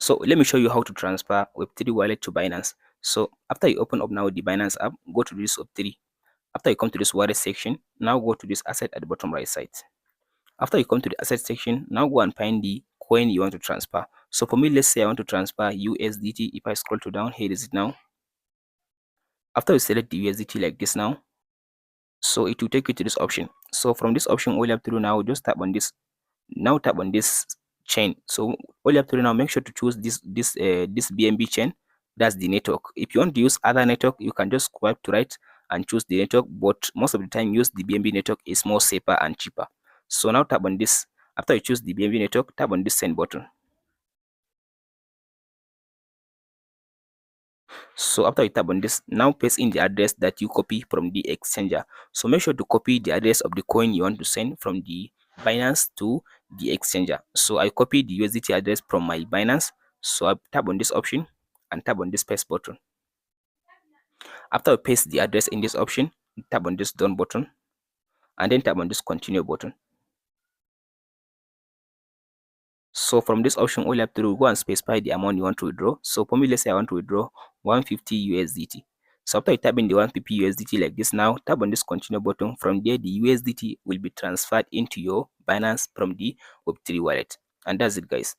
So let me show you how to transfer Web3 wallet to Binance. So after you open up now the Binance app, go to this Web3. After you come to this wallet section, now go to this asset at the bottom right side. After you come to the asset section, now go and find the coin you want to transfer. So for me, let's say I want to transfer USDT. If I scroll to down, here is it now. After you select the USDT like this now, so it will take you to this option. So from this option, all you have to do now, just tap on this. Now tap on this chain. So all you have to do now, make sure to choose this BNB chain. That's the network. If you want to use other network, you can just swipe to right and choose the network, but most of the time use the BNB network, is more safer and cheaper. So now tap on this. After you choose the BNB network, tap on this send button. So after you tap on this, now paste in the address that you copy from the exchanger. So make sure to copy the address of the coin you want to send from the Binance to the exchanger. So I copy the USDT address from my Binance. So I tap on this option and tap on this paste button. After I paste the address in this option, tap on this done button and then tap on this continue button. So from this option, all you have to do, go and specify the amount you want to withdraw. So for me, let's say I want to withdraw 150 USDT. So after you type in the 150 USDT like this now, tap on this continue button. From there, the USDT will be transferred into your Binance from the Web3 wallet. And that's it, guys.